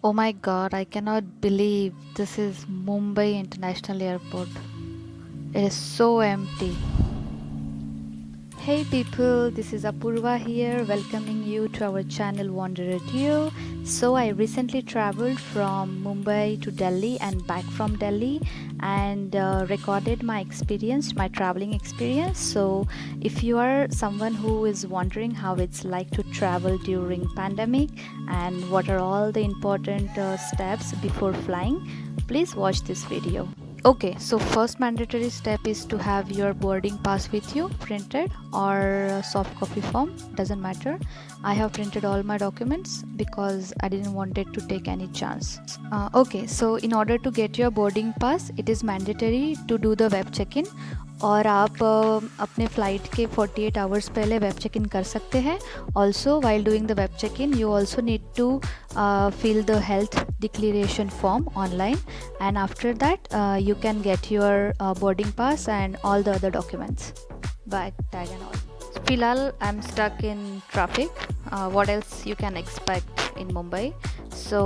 Oh my god, I cannot believe this is Mumbai International Airport. It is so empty. Hey people, this is Apurva here, welcoming you to our channel Wanderer Duo. So I recently traveled from Mumbai to Delhi and back from Delhi and recorded my experience, my traveling experience. So if you are someone who is wondering how it's like to travel during pandemic and what are all the important steps before flying, please watch this video. Okay, so first mandatory step is to have your boarding pass with you, printed or soft copy form, doesn't matter. I have printed all my documents because I didn't want it to take any chance. Okay, so in order to get your boarding pass, it is mandatory to do the web check-in. और आप अपने flight के 48 hours पहले web check इन कर सकते हैं. Also while doing the web check in you also need to fill the health declaration form online, and after that you can get your boarding pass and all the other documents, bag tag and all. Filal, I'm stuck in traffic. What else you can expect in Mumbai? So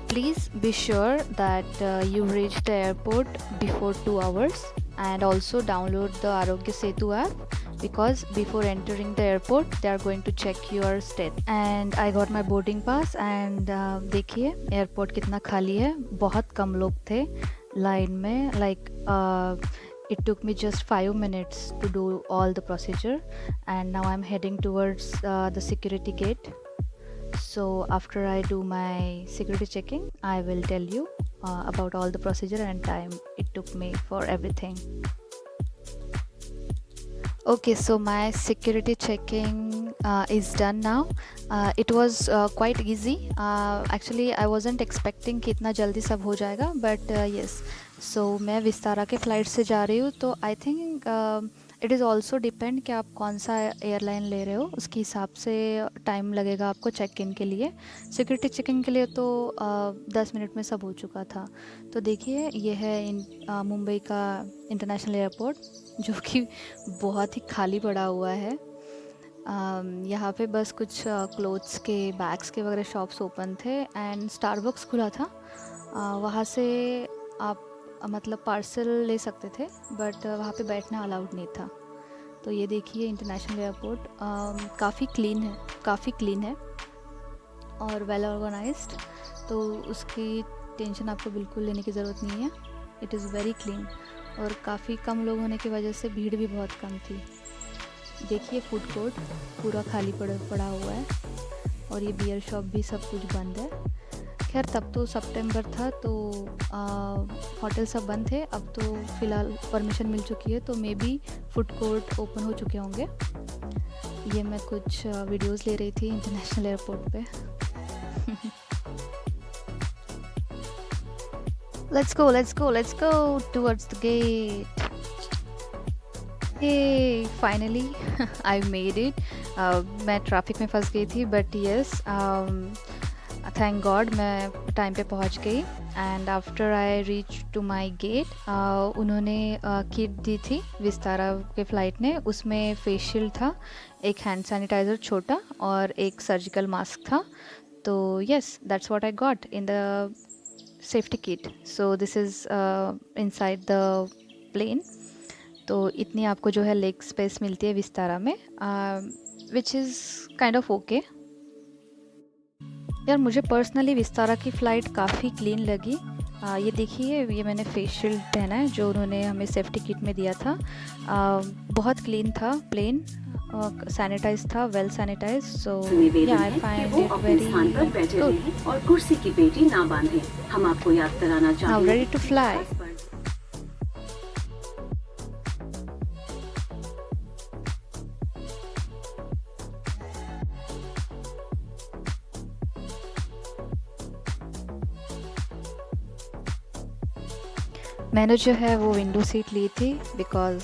please be sure that you reach the airport before 2 hours, and also download the Arogya Setu app because before entering the airport they are going to check your state. And I got my boarding pass and देखिए airport कितना खाली है, बहुत कम लोग थे line में. Like it took me just 5 minutes to do all the procedure, and now I'm heading towards the security gate. So after I do my security checking, I will tell you about all the procedure and time it took me for everything. Okay, so my security checking is done now. It was quite easy. Actually, I wasn't expecting कि इतना जल्दी सब हो जाएगा, but yes. So मैं विस्तारा के flight से जा रही हूँ, तो I think it is also depend कि आप कौन सा एयरलाइन ले रहे हो, उसके हिसाब से टाइम लगेगा आपको चेक इन के लिए. सिक्योरिटी चेकिंग के लिए तो 10 मिनट में सब हो चुका था. तो देखिए ये है मुंबई का इंटरनेशनल एयरपोर्ट, जो कि बहुत ही खाली पड़ा हुआ है. यहाँ पे बस कुछ क्लोथ्स के बैग्स के वगैरह शॉप्स ओपन थे एंड स्टारबक्स खुला था. वहाँ से आप मतलब पार्सल ले सकते थे, बट वहाँ पे बैठना अलाउड नहीं था. तो ये देखिए इंटरनेशनल एयरपोर्ट काफ़ी क्लीन है और वेल ऑर्गेनाइज्ड. तो उसकी टेंशन आपको बिल्कुल लेने की ज़रूरत नहीं है. इट इज़ वेरी क्लीन, और काफ़ी कम लोग होने की वजह से भीड़ भी बहुत कम थी. देखिए फूड कोर्ट पूरा खाली पड़ा हुआ है, और ये बियर शॉप भी सब कुछ बंद है. खैर तब तो सितंबर था, तो होटल सब बंद थे. अब तो फ़िलहाल परमिशन मिल चुकी है, तो may be food court open हो चुके होंगे. ये मैं कुछ वीडियोस ले रही थी इंटरनेशनल एयरपोर्ट पे. let's go towards the gate. Hey, finally I made it. मैं ट्रैफिक में फंस गई थी, बट यस थैंक गॉड मैं टाइम पे पहुंच गई. And after I reach to my gate, उन्होंने किट दी थी विस्तारा के फ़्लाइट ने. उसमें फेशियल था, एक हैंड सैनिटाइज़र छोटा, और एक सर्जिकल मास्क था. तो yes, that's what I got in the safety kit. So this is inside the plane. तो इतनी आपको जो है लेग स्पेस मिलती है विस्तारा में, which is kind of okay. यार मुझे पर्सनली विस्तारा की फ़्लाइट काफ़ी क्लीन लगी. ये देखिए, ये मैंने फेस शील्ड पहना है जो उन्होंने हमें सेफ्टी किट में दिया था. बहुत क्लीन था, प्लेन, सैनिटाइज था, वेल सैनिटाइज. सो या I find it very good. और कुर्सी की पेटी ना बांधें. हम आपको याद कराना चाहते हैं. Now ready to fly. मैंने जो है वो विंडो सीट ली थी, because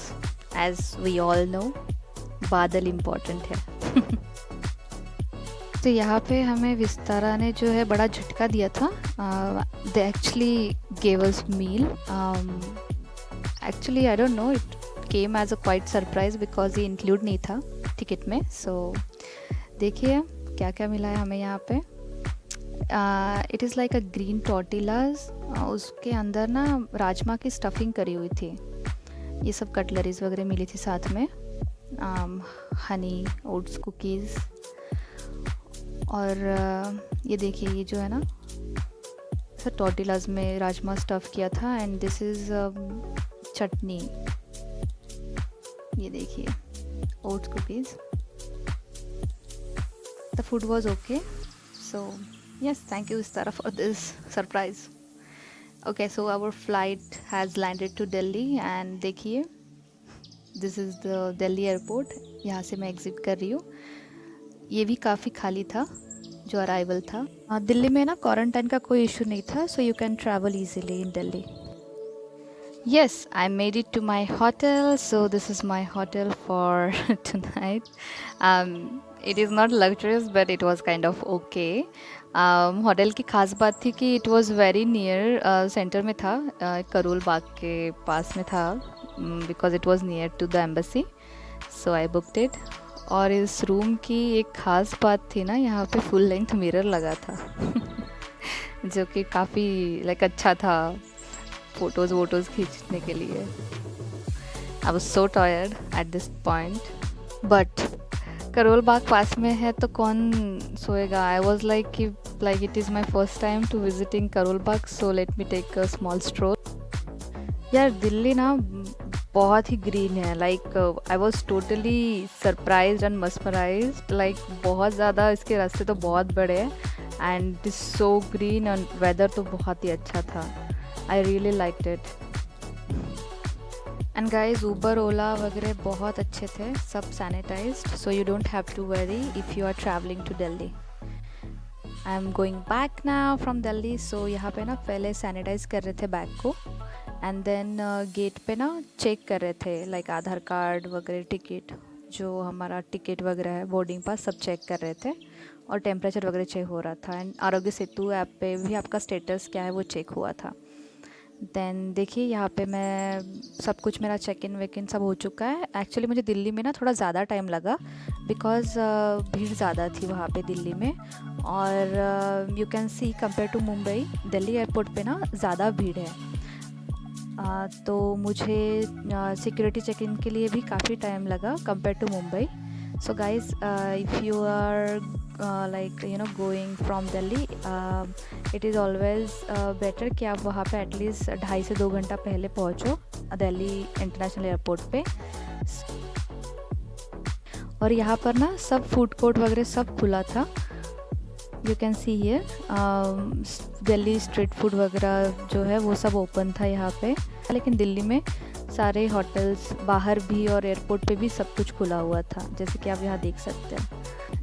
as we all know बादल इम्पॉर्टेंट है. तो यहाँ पे हमें विस्तारा ने जो है बड़ा झटका दिया था. They actually gave us meal. Actually I don't know, it came as a quite surprise because ये इंक्लूड नहीं था टिकट में. सो देखिए क्या क्या मिला है हमें यहाँ पे. It is like a green tortillas, उसके अंदर ना राजमा की स्टफिंग करी हुई थी। ये सब कटलरीज वगैरह मिली थी साथ में, हनी ओट्स कुकीज़। और ये देखिए, ये जो है ना सर टॉर्टिलाज में राजमा स्टफ़ किया था। एंड दिस इज़ चटनी, ये देखिए oats cookies. The food was okay, so yes, thank you Istara for this surprise. Okay, so our flight has landed to Delhi and देखिए this is the Delhi airport। यहाँ से मैं exit कर रही हूँ। ये भी काफ़ी खाली था जो अराइवल था। दिल्ली में ना क्वारंटाइन का कोई इशू नहीं था, so you can travel easily in Delhi. Yes, I made it to my hotel. So this is my hotel for tonight. It is not luxurious, but it was kind of okay. Hotel की खास बात थी कि it was very near centre में था, करोल बाग के पास में था, because it was near to the embassy, so I booked it. और इस रूम की एक ख़ास बात थी ना, यहाँ पे फुल लेंथ मिरर लगा था जो कि काफ़ी लाइक अच्छा था फोटोज़ वोटोज़ खींचने के लिए। I was so tired at this point, but Karol Bagh पास में है तो कौन सोएगा। I was like it is my first time to visiting Karol Bagh, so let me take a small stroll. यार दिल्ली ना बहुत ही ग्रीन है, like I was totally surprised and mesmerised. Like बहुत ज़्यादा, इसके रास्ते तो बहुत बड़े हैं and it is so green and weather तो बहुत ही अच्छा था। I really liked it. And guys Uber Ola वगैरह बहुत अच्छे थे, सब sanitised, so you don't have to worry if you are travelling to Delhi. I am going back now from Delhi. So यहाँ पे ना पहले सैनिटाइज कर रहे थे बैग को, एंड देन गेट पे ना चेक कर रहे थे, लाइक आधार कार्ड वगैरह, टिकट, जो हमारा टिकट वगैरह है, बोर्डिंग पास, सब चेक कर रहे थे, और टेम्परेचर वगैरह चेक हो रहा था। एंड आरोग्य सेतु ऐप पे भी आपका स्टेटस क्या है वो चेक हुआ था। देन देखिए यहाँ पे मैं सब कुछ, मेरा चेक इन वेक इन सब हो चुका है। एक्चुअली मुझे दिल्ली में ना थोड़ा ज़्यादा टाइम लगा, बिकॉज़ भीड़ ज़्यादा थी वहाँ पे दिल्ली में। और you can see compare to Mumbai, Delhi airport पे ना ज़्यादा भीड़ है। तो मुझे सिक्योरिटी चेक इन के लिए भी काफ़ी टाइम लगा compare to Mumbai. So guys if you are like going from Delhi, it is always better कि आप वहाँ पे एटलीस्ट 2.5 से 2 घंटा पहले पहुँचो दिल्ली इंटरनेशनल एयरपोर्ट पे। और यहाँ पर ना सब फूड कोर्ट वगैरह सब खुला था, you can see here. Delhi street food वगैरह जो है वो सब ओपन था यहाँ पे, लेकिन दिल्ली में सारे होटल्स बाहर भी और एयरपोर्ट पे भी सब कुछ खुला हुआ था, जैसे कि आप यहाँ देख सकते हैं।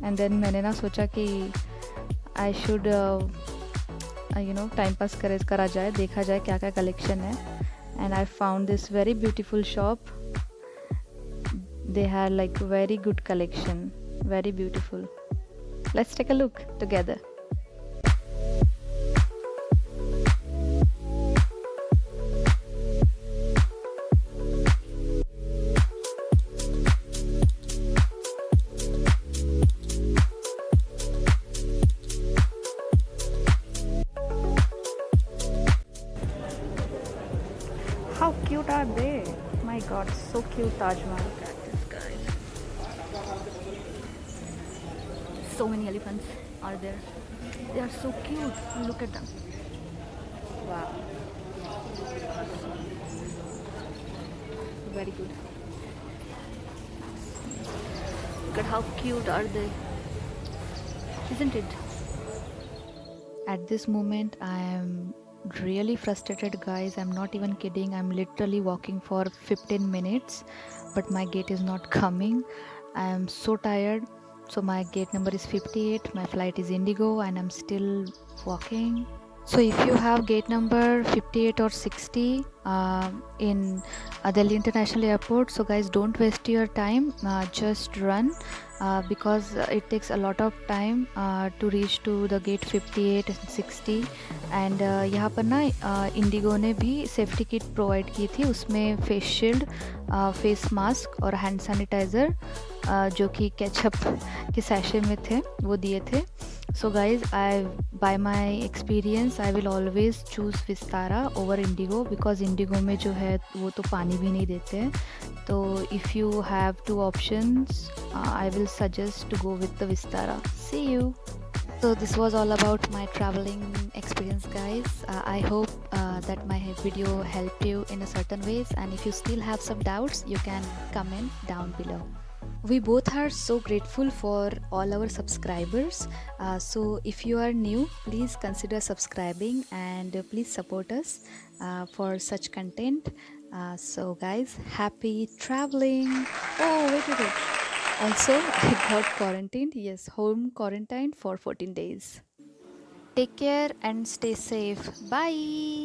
एंड देन मैंने ना सोचा कि आई शुड टाइम पास करा जाए, देखा जाए क्या क्या कलेक्शन है। And I found this very beautiful shop, they have like very good collection, very beautiful. Let's take a look together. How cute are they? My God, so cute, Taj Mahal. Look at this, guys. So many elephants are there. They are so cute. Look at them. Wow. Very good. Look at how cute are they. Isn't it? At this moment, I am really frustrated, guys. I'm not even kidding. I'm literally walking for 15 minutes, but my gate is not coming. I am so tired. So my gate number is 58, my flight is Indigo, and I'm still walking. So if you have gate number 58 or 60 in Delhi International Airport, so guys, don't waste your time, just run, because it takes a lot of time to reach to the gate 58 and 60. And यहाँ पर ना Indigo ने भी safety kit provide की थी, उसमें face shield, face mask और hand sanitiser जो कि केचप के सैशे में थे, वो दिए थे। So guys, I bye my experience I will always choose Vistara over Indigo, because Indigo में जो है वो तो पानी भी नहीं देते हैं। तो if you have two options, I will suggest to go with the Vistara. See you. So this was all about my traveling experience, guys. I hope that my video helped you in a certain ways, and if you still have some doubts, you can comment down below. We both are so grateful for all our subscribers. So if you are new, please consider subscribing, and please support us for such content. So guys, happy traveling. Oh, wait. Also, I got quarantined. Yes, home quarantined for 14 days. Take care and stay safe. Bye.